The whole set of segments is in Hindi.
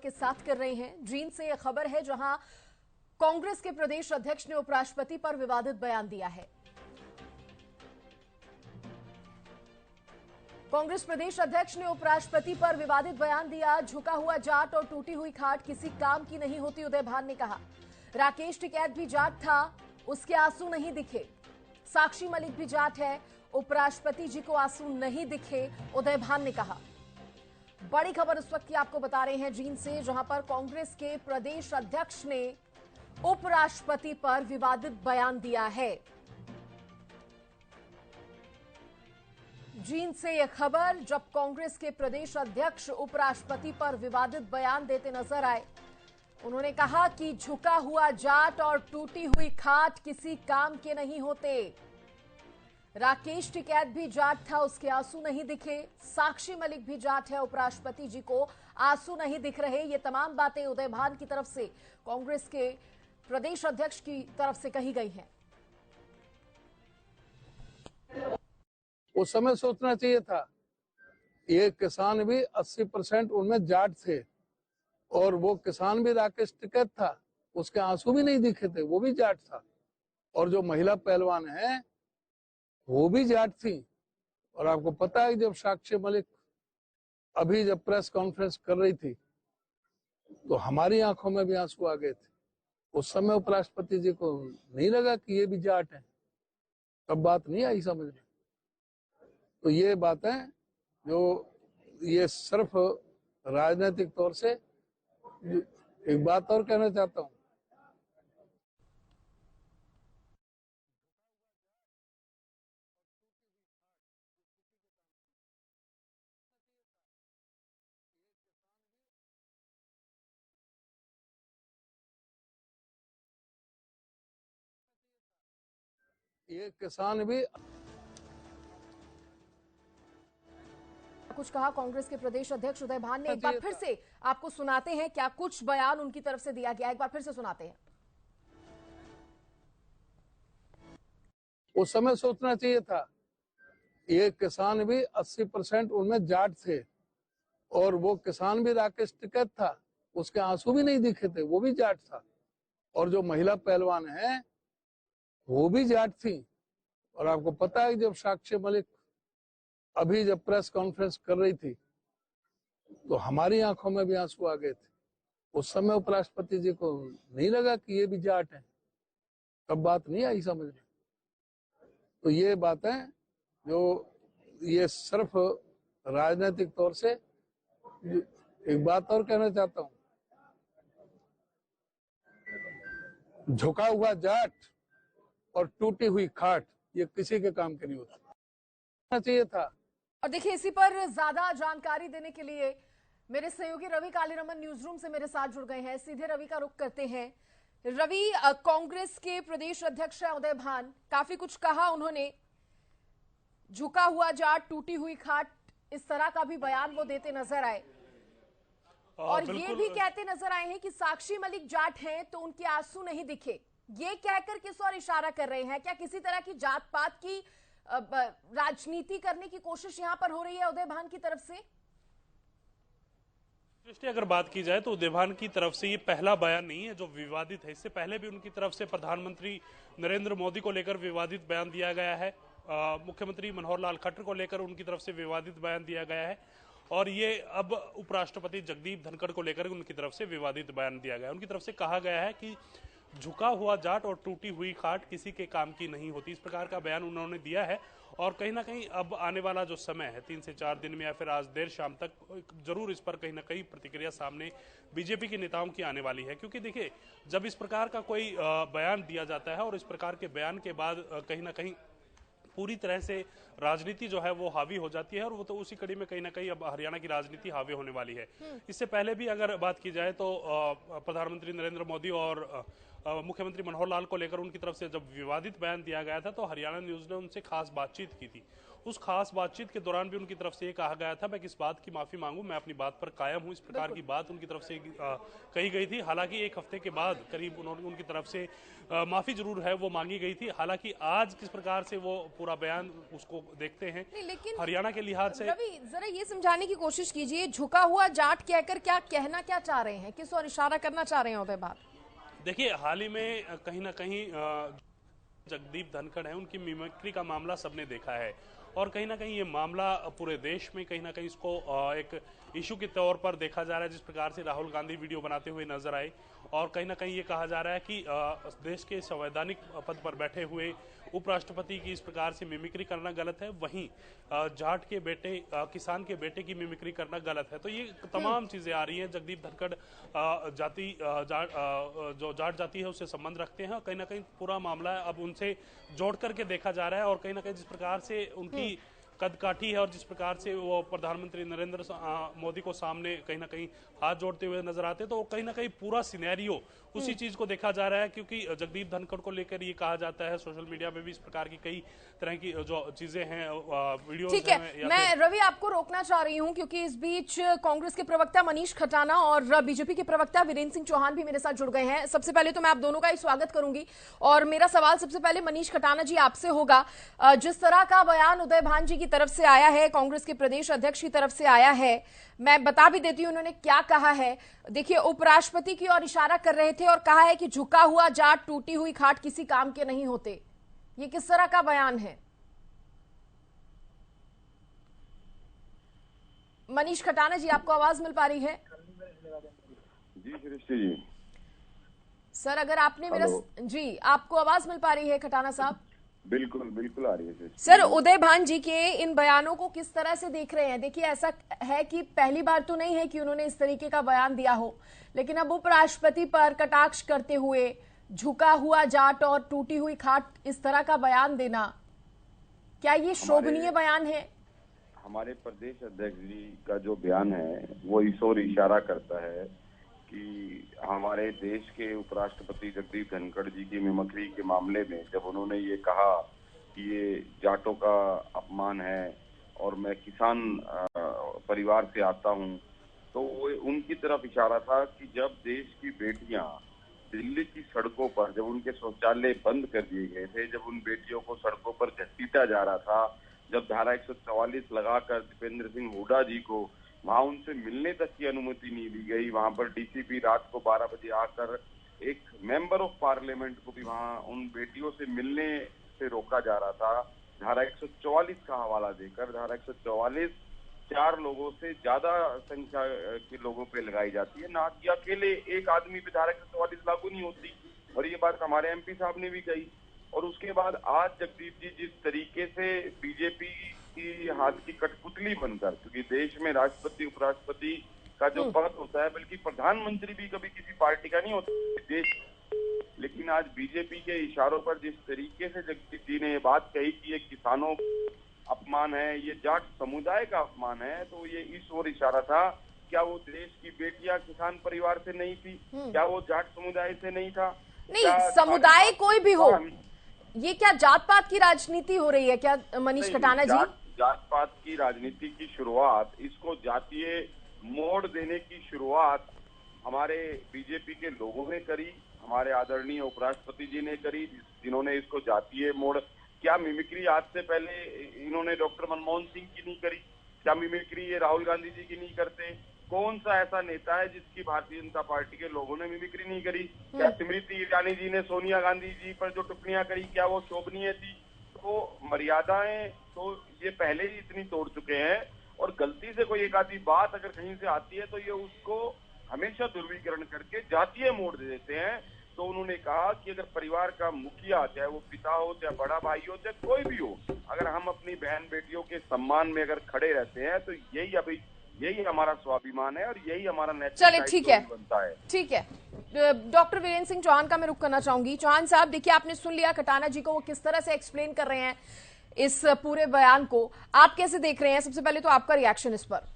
के साथ कर रहे हैं। जींद से यह खबर है जहां कांग्रेस के प्रदेश अध्यक्ष ने उपराष्ट्रपति पर विवादित बयान दिया है। कांग्रेस प्रदेश अध्यक्ष ने उपराष्ट्रपति पर विवादित बयान दिया। झुका हुआ जाट और टूटी हुई खाट किसी काम की नहीं होती, उदय भान ने कहा। राकेश टिकैत भी जाट था, उसके आंसू नहीं दिखे। साक्षी मलिक भी जाट है, उपराष्ट्रपति जी को आंसू नहीं दिखे, उदय भान ने कहा। बड़ी खबर इस वक्त की आपको बता रहे हैं जींद से, जहां पर कांग्रेस के प्रदेश अध्यक्ष ने उपराष्ट्रपति पर विवादित बयान दिया है। जींद से यह खबर जब कांग्रेस के प्रदेश अध्यक्ष उपराष्ट्रपति पर विवादित बयान देते नजर आए। उन्होंने कहा कि झुका हुआ जाट और टूटी हुई खाट किसी काम के नहीं होते। राकेश टिकैत भी जाट था, उसके आंसू नहीं दिखे। साक्षी मलिक भी जाट है, उपराष्ट्रपति जी को आंसू नहीं दिख रहे। ये तमाम बातें उदय भान की तरफ से, कांग्रेस के प्रदेश अध्यक्ष की तरफ से कही गई हैं। उस समय सोचना चाहिए था। ये किसान भी 80% उनमें जाट थे और वो किसान भी राकेश टिकैत था, उसके आंसू भी नहीं दिखे थे, वो भी जाट था। और जो महिला पहलवान है वो भी जाट थी। और आपको पता है जब साक्षी मलिक अभी जब प्रेस कॉन्फ्रेंस कर रही थी तो हमारी आंखों में भी आंसू आ गए थे। उस समय उपराष्ट्रपति जी को नहीं लगा कि ये भी जाट है, तब बात नहीं आई समझ में। तो ये बात है जो ये सिर्फ राजनीतिक तौर से। एक बात और कहना चाहता हूँ, ये किसान भी कुछ कहा कांग्रेस के प्रदेश अध्यक्ष उदय भान ने। एक बार फिर से आपको सुनाते हैं क्या कुछ बयान उनकी तरफ से दिया गया, एक बार फिर से सुनाते हैं। उस समय सोचना चाहिए था। ये किसान भी 80% उनमें जाट थे और वो किसान भी राकेश टिकैत था, उसके आंसू भी नहीं दिखे थे, वो भी जाट था। और जो महिला पहलवान है वो भी जाट थी। और आपको पता है जब साक्षी मलिक अभी जब प्रेस कॉन्फ्रेंस कर रही थी तो हमारी आंखों में भी आंसू आ गए थे। उस समय उपराष्ट्रपति जी को नहीं लगा कि ये भी जाट है, तब बात नहीं आई समझ में। तो ये बात है जो ये सिर्फ राजनीतिक तौर से। एक बात और कहना चाहता हूँ, झुका हुआ जाट और टूटी हुई खाट ये किसी के काम के नहीं होता चाहिए था। और देखिए, इसी पर ज्यादा जानकारी देने के लिए मेरे सहयोगी रवि कालीरमन न्यूज रूम से मेरे साथ जुड़ गए हैं। सीधे रवि का रुख करते हैं। रवि, कांग्रेस के प्रदेश अध्यक्ष है उदय भान, काफी कुछ कहा उन्होंने। झुका हुआ जाट, टूटी हुई खाट, इस तरह का भी बयान वो देते नजर आए। और ये भी कहते नजर आए हैं कि साक्षी मलिक जाट हैं तो उनके आंसू नहीं दिखे। ये कहकर किस और इशारा कर रहे हैं? क्या किसी तरह की जात पात की राजनीति करने की कोशिश यहां पर हो रही है उदय भान की तरफ से? दृष्टि अगर बात की जाए तो उदय भान की तरफ से ये पहला बयान नहीं है जो विवादित है। इससे पहले भी उनकी तरफ से प्रधानमंत्री नरेंद्र मोदी को लेकर विवादित बयान दिया गया है। मुख्यमंत्री मनोहर लाल खट्टर को लेकर उनकी तरफ से विवादित बयान दिया गया है। और ये अब उपराष्ट्रपति जगदीप धनखड़ को लेकर उनकी तरफ से विवादित बयान दिया गया है। उनकी तरफ से कहा गया है कि झुका हुआ जाट और टूटी हुई खाट किसी के काम की नहीं होती, इस प्रकार का बयान उन्होंने दिया है। और कहीं ना कहीं अब आने वाला जो समय है 3 से 4 दिन में या फिर आज देर शाम तक जरूर इस पर कहीं ना कहीं प्रतिक्रिया सामने बीजेपी के नेताओं की आने वाली है। क्योंकि देखिए, जब इस प्रकार का कोई बयान दिया जाता है और इस प्रकार के बयान के बाद कहीं ना कहीं पूरी तरह से राजनीति जो है वो हावी हो जाती है। और वो तो उसी कड़ी में कहीं ना कहीं अब हरियाणा की राजनीति हावी होने वाली है। इससे पहले भी अगर बात की जाए तो प्रधानमंत्री नरेंद्र मोदी और मुख्यमंत्री मनोहर लाल को लेकर उनकी तरफ से जब विवादित बयान दिया गया था तो हरियाणा न्यूज ने उनसे खास बातचीत की थी। उस खास बातचीत के दौरान भी उनकी तरफ से ये कहा गया था मैं किस बात की माफी मांगू, मैं अपनी बात पर कायम हूं, इस प्रकार की बात उनकी तरफ से कही गई थी। हालांकि एक हफ्ते के बाद करीब उनकी तरफ से माफी जरूर है वो मांगी गई थी। हालांकि आज किस प्रकार से वो पूरा बयान उसको देखते हैं लेकिन हरियाणा के लिहाज से। रवि जरा ये समझाने की कोशिश कीजिए, झुका हुआ जाट कहकर क्या कहना क्या चाह रहे हैं, किस और इशारा करना चाह रहे हैं उदय भान? देखिए, हाल ही में कहीं ना कहीं जगदीप धनखड़ है, उनकी मिमिक्री का मामला सबने देखा है और कहीं ना कहीं ये मामला पूरे देश में कहीं ना कहीं इसको एक इशू के तौर पर देखा जा रहा है। जिस प्रकार से राहुल गांधी वीडियो बनाते हुए नजर आए और कहीं ना कहीं ये कहा जा रहा है कि देश के संवैधानिक पद पर बैठे हुए उपराष्ट्रपति की इस प्रकार से मिमिक्री करना गलत है, वहीं जाट के बेटे किसान के बेटे की मिमिक्री करना गलत है। तो ये तमाम चीजें आ रही हैं। जगदीप धनखड़ जो जाट जाति है उससे संबंध रखते हैं और कहीं ना कहीं पूरा मामला अब उनसे जोड़ करके देखा जा रहा है और कहीं ना कहीं जिस प्रकार से उनकी कद काठी है और जिस प्रकार से वो प्रधानमंत्री नरेंद्र मोदी को सामने कहीं ना कहीं हाथ जोड़ते हुए नजर आते हैं, तो कहीं ना कहीं पूरा सिनेरियो उसी चीज को देखा जा रहा है। क्योंकि जगदीप धनखड़ को लेकर ये कहा जाता है, सोशल मीडिया पे भी इस प्रकार की कई तरह की जो चीजें हैं, वीडियोस ठीक है, मैं रवि आपको रोकना चाह रही हूं क्योंकि इस बीच कांग्रेस के प्रवक्ता मनीष खटाना और बीजेपी के प्रवक्ता वीरेंद्र सिंह चौहान भी मेरे साथ जुड़ गए हैं। सबसे पहले तो मैं आप दोनों का ही स्वागत करूंगी और मेरा सवाल सबसे पहले मनीष खटाना जी आपसे होगा। जिस तरह का बयान उदय भान जी की तरफ से आया है, कांग्रेस के प्रदेश अध्यक्ष की तरफ से आया है, मैं बता भी देती हूं उन्होंने क्या कहा है। देखिए, उपराष्ट्रपति की ओर इशारा कर रहे थे और कहा है कि झुका हुआ जाट टूटी हुई खाट किसी काम के नहीं होते। ये किस तरह का बयान है? मनीष खटाना जी, आपको आवाज मिल पा रही है? जी सृष्टि जी। सर अगर आपने मेरा जी, आपको आवाज मिल पा रही है खटाना साहब? बिल्कुल बिल्कुल आ रही है सर, उदय भान जी के इन बयानों को किस तरह से देख रहे हैं? देखिए, ऐसा है कि पहली बार तो नहीं है कि उन्होंने इस तरीके का बयान दिया हो, लेकिन अब उपराष्ट्रपति पर कटाक्ष करते हुए झुका हुआ जाट और टूटी हुई खाट इस तरह का बयान देना, क्या ये शोभनीय बयान है? हमारे प्रदेश अध्यक्ष जी का जो बयान है वो इस ओर इशारा करता है कि हमारे देश के उपराष्ट्रपति जगदीप धनखड़ जी की मिमिक्री के मामले में जब उन्होंने ये कहा कि ये जाटों का अपमान है और मैं किसान परिवार से आता हूं, तो वो उनकी तरफ इशारा था कि जब देश की बेटियां दिल्ली की सड़कों पर, जब उनके शौचालय बंद कर दिए गए थे, जब उन बेटियों को सड़कों पर घसीटा जा रहा था, जब धारा 144 लगाकर दीपेंद्र सिंह हुड्डा जी को वहां उनसे मिलने तक की अनुमति नहीं दी गई, वहां पर डीसीपी रात को 12 बजे आकर एक मेंबर ऑफ पार्लियामेंट को भी वहां उन बेटियों से मिलने से रोका जा रहा था, धारा 144 का हवाला देकर। धारा 144 4 लोगों से ज्यादा संख्या के लोगों पे लगाई जाती है, ना कि अकेले एक आदमी पे धारा 144 लागू नहीं होती। और ये बात हमारे एमपी साहब ने भी कही। और उसके बाद आज जगदीप जी जिस तरीके से बीजेपी की हाथ की कठपुतली बनकर, क्योंकि देश में राष्ट्रपति उपराष्ट्रपति का जो पद होता है, बल्कि प्रधानमंत्री भी कभी किसी पार्टी का नहीं होता देश, लेकिन आज बीजेपी के इशारों पर जिस तरीके से जगदीप जी ने ये बात कही कि ये किसानों अपमान है, ये जाट समुदाय का अपमान है, तो ये इस ओर इशारा था। क्या वो देश की बेटियां किसान परिवार से नहीं थी? क्या वो जाट समुदाय से नहीं था? नहीं, समुदाय कोई भी हो, ये क्या जात पात की राजनीति हो रही है क्या मनीष खटाना जी? जात पात की राजनीति की शुरुआत, इसको जातीय मोड़ देने की शुरुआत हमारे बीजेपी के लोगों ने करी, हमारे आदरणीय उपराष्ट्रपति जी ने करी, जिन्होंने इसको जातीय मोड़। क्या मिमिक्री आज से पहले इन्होंने डॉक्टर मनमोहन सिंह की नहीं करी? क्या मिमिक्री ये राहुल गांधी जी की नहीं करते? कौन सा ऐसा नेता है जिसकी भारतीय जनता पार्टी के लोगों ने मिमिक्री नहीं करी? क्या स्मृति ईरानी जी ने सोनिया गांधी जी पर जो टिप्पणियां करी, क्या वो शोभनीय थी? तो मर्यादाएं तो ये पहले ही इतनी तोड़ चुके हैं, और गलती से कोई एक आधी बात अगर कहीं से आती है तो ये उसको हमेशा ध्रुवीकरण करके जातीय मोड़ दे देते हैं। तो उन्होंने कहा कि अगर परिवार का मुखिया, चाहे वो पिता हो, चाहे बड़ा भाई हो, चाहे कोई भी हो, अगर हम अपनी बहन बेटियों के सम्मान में अगर खड़े रहते हैं तो यही हमारा स्वाभिमान है और यही हमारा नैतिक बनता है। ठीक है, डॉक्टर वीरेंद्र सिंह चौहान का मैं रुख करना चाहूंगी। चौहान साहब, देखिए आपने सुन लिया खटाना जी को, वो किस तरह से एक्सप्लेन कर रहे हैं इस पूरे बयान को, आप कैसे देख रहे हैं? सबसे पहले तो आपका रिएक्शन इस पर।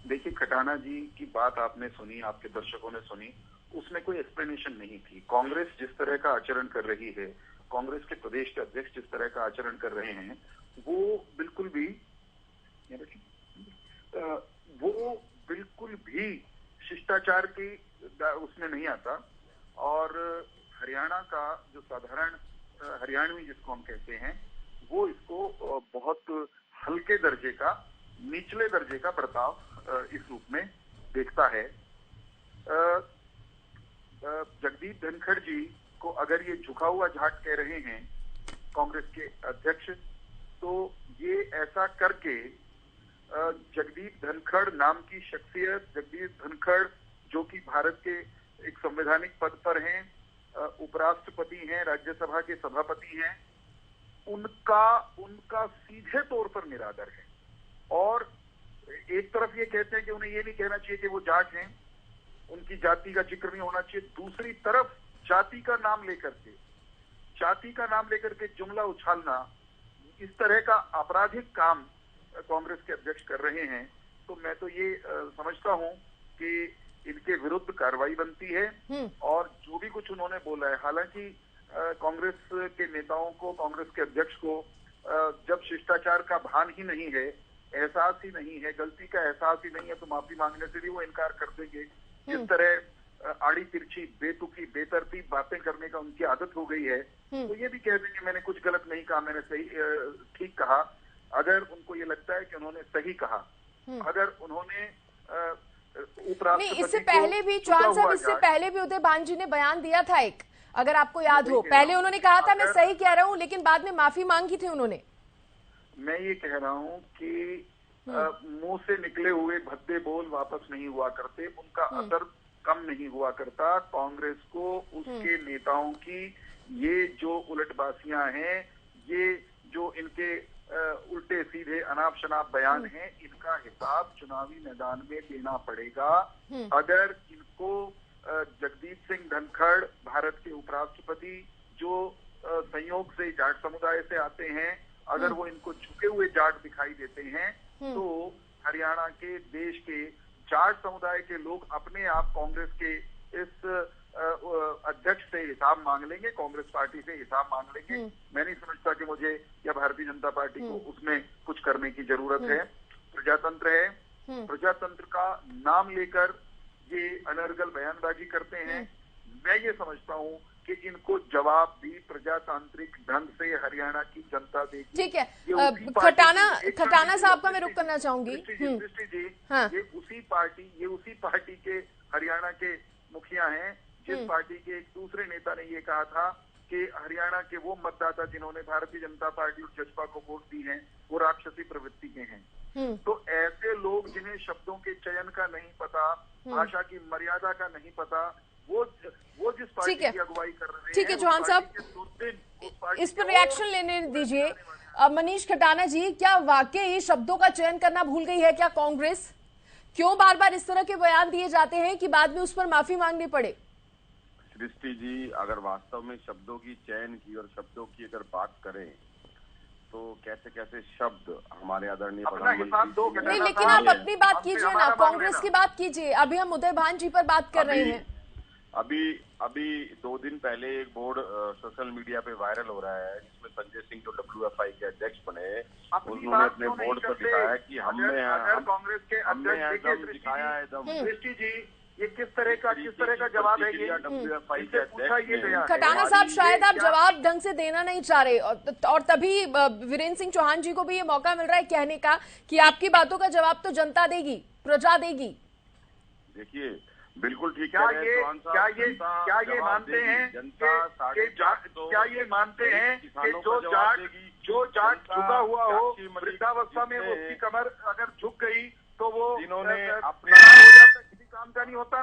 देखिए, खटाना जी की बात आपने सुनी, आपके दर्शकों ने सुनी, उसमें कोई एक्सप्लेनेशन नहीं थी। कांग्रेस जिस तरह का आचरण कर रही है, कांग्रेस के प्रदेश के अध्यक्ष जिस तरह का आचरण कर रहे हैं, वो बिल्कुल भी शिष्टाचार की उसमें नहीं आता। और हरियाणा का जो साधारण हरियाणवी जिसको हम कहते हैं, वो इसको बहुत हल्के दर्जे का, निचले दर्जे का बर्ताव इस रूप में देखता है। जगदीप धनखड़ जी को अगर ये झुका हुआ जाट कह रहे हैं कांग्रेस के अध्यक्ष, तो ये ऐसा करके जगदीप धनखड़ नाम की शख्सियत, जगदीप धनखड़ जो कि भारत के एक संवैधानिक पद पर हैं, उपराष्ट्रपति हैं, राज्यसभा के सभापति हैं, उनका सीधे तौर पर निरादर है। और एक तरफ ये कहते हैं कि उन्हें ये नहीं कहना चाहिए कि वो जाट हैं, उनकी जाति का जिक्र नहीं होना चाहिए। दूसरी तरफ जाति का नाम लेकर के जुमला उछालना, इस तरह का आपराधिक काम कांग्रेस के अध्यक्ष कर रहे हैं। तो मैं तो ये समझता हूं कि इनके विरुद्ध कार्रवाई बनती है। और जो भी कुछ उन्होंने बोला है, हालांकि कांग्रेस के नेताओं को, कांग्रेस के अध्यक्ष को जब शिष्टाचार का भान ही नहीं है, एहसास ही नहीं है, गलती का एहसास ही नहीं है, तो माफी मांगने से भी वो इनकार कर देंगे। जिस तरह आड़ी तिरछी, बेतुकी, बेतरतीब बातें करने का उनकी आदत हो गई है, तो ये भी कह देंगे मैंने कुछ गलत नहीं कहा, मैंने सही ठीक कहा। अगर उनको ये लगता है कि उन्होंने सही कहा, अगर उन्होंने उपराष्ट्रपति, इससे पहले भी चौहान साहब, इससे पहले भी उदय भान जी ने बयान दिया था एक, अगर आपको याद हो, पहले उन्होंने कहा था मैं सही कह रहा हूं, लेकिन बाद में माफी मांगी थी उन्होंने। मैं ये कह रहा हूं कि मुंह से निकले हुए भद्दे बोल वापस नहीं हुआ करते, उनका असर कम नहीं हुआ करता। कांग्रेस को उसके नेताओं की ये जो उलटबाजियां हैं, ये जो इनके उल्टे सीधे अनाप शनाप बयान हैं, इनका हिसाब चुनावी मैदान में देना पड़ेगा। अगर इनको जगदीप सिंह धनखड़, भारत के उपराष्ट्रपति, जो संयोग से जाट समुदाय से आते हैं, अगर वो इनको झुके हुए जाट दिखाई देते हैं, तो हरियाणा के, देश के जाट समुदाय के लोग अपने आप कांग्रेस के इस अध्यक्ष से हिसाब मांग लेंगे, कांग्रेस पार्टी से हिसाब मांग लेंगे। मैं नहीं समझता कि मुझे या भारतीय जनता पार्टी को उसमें कुछ करने की जरूरत है। प्रजातंत्र है, प्रजातंत्र का नाम लेकर ये अनर्गल बयानबाजी करते हैं। मैं ये समझता हूं कि इनको जवाब भी प्रजातांत्रिक ढंग से हरियाणा की जनता देगी। ठीक है, खटाना साहब का मैं रुक करना चाहूंगी। दृष्टि जी, हाँ। ये उसी पार्टी के हरियाणा के मुखिया हैं, जिस पार्टी के एक दूसरे नेता ने ये कहा था कि हरियाणा के वो मतदाता जिन्होंने भारतीय जनता पार्टी और जसपा को वोट दी है, वो राक्षसी प्रवृत्ति के हैं। तो ऐसे लोग जिन्हें शब्दों के चयन का नहीं पता, भाषा की मर्यादा का नहीं पता, वो जिस पार्टी की अगुवाई कर रहे हैं। ठीक है चौहान साहब, इस पर रिएक्शन लेने दीजिए। मनीष खटाना जी, क्या वाकई शब्दों का चयन करना भूल गई है क्या कांग्रेस? क्यों बार बार इस तरह के बयान दिए जाते हैं कि बाद में उस पर माफी मांगनी पड़े? सृष्टि जी, अगर वास्तव में शब्दों की चयन की और शब्दों की अगर बात करें, तो कैसे कैसे शब्द हमारे आदरणीय प्रधानमंत्री, नहीं, लेकिन आप अपनी बात कीजिए ना, कांग्रेस की बात कीजिए। अभी हम उदय भान जी पर बात कर रहे हैं। अभी 2 दिन पहले एक बोर्ड सोशल मीडिया पे वायरल हो रहा है, जिसमें संजय सिंह जो WFI के अध्यक्ष बने, उन्होंने अपने बोर्ड पर दिखाया कि हमने कांग्रेस के अध्यक्ष दिखाया है दम। दृष्टि जी, ये किस तरह का जवाब है? ये WFI के अध्यक्ष खटाना साहब, शायद आप जवाब ढंग से देना नहीं चाह रहे, और तभी वीरेंद्र सिंह चौहान जी को भी ये मौका मिल रहा है कहने का कि आपकी बातों का जवाब तो जनता देगी, प्रजा देगी। देखिए, बिल्कुल ठीक है। क्या ये मानते हैं कि जो जाट झुका हुआ हो, वृद्धावस्था में उसकी कमर अगर झुक गई तो वो जिन्होंने अपना हो जाता, किसी काम का नहीं होता?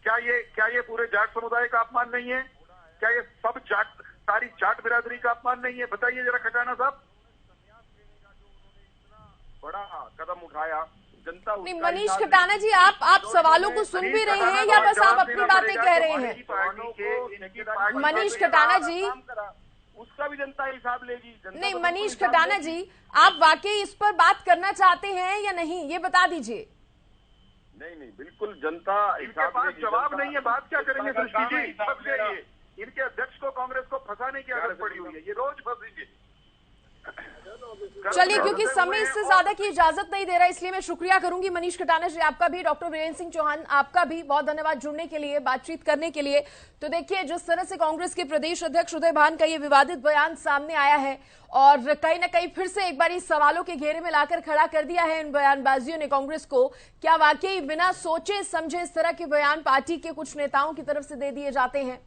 क्या ये पूरे जाट समुदाय का अपमान नहीं है? क्या ये सब सारी जाट बिरादरी का अपमान नहीं है? बताइए जरा खटाना साहब। बड़ा कदम उठाया जनता। नहीं मनीष खटाना जी, आप सवालों को सुन भी रहे हैं या बस आप अपनी बातें कह रहे हैं? मनीष खटाना जी, उसका भी जनता हिसाब लेगी। नहीं मनीष खटाना जी, आप वाकई इस पर बात करना चाहते हैं या नहीं, ये बता दीजिए। नहीं, बिल्कुल जनता इनके पास जवाब नहीं है, बात क्या करेंगे दृष्टि जी? फंस गए, इनके अध्यक्ष को कांग्रेस को फंसाने की आदत पड़ी हुई है, ये रोज फंसेंगे। चलिए, क्योंकि समय इससे ज्यादा की इजाजत नहीं दे रहा, इसलिए मैं शुक्रिया करूंगी मनीष खटाना जी आपका भी, डॉक्टर वीरेंद्र सिंह चौहान आपका भी बहुत धन्यवाद जुड़ने के लिए, बातचीत करने के लिए। तो देखिए, जिस तरह से कांग्रेस के प्रदेश अध्यक्ष उदय भान का ये विवादित बयान सामने आया है और कहीं ना कहीं फिर से एक बार इस सवालों के घेरे में लाकर खड़ा कर दिया है इन बयानबाजियों ने कांग्रेस को। क्या वाकई बिना सोचे समझे इस तरह के बयान पार्टी के कुछ नेताओं की तरफ से दे दिए जाते हैं?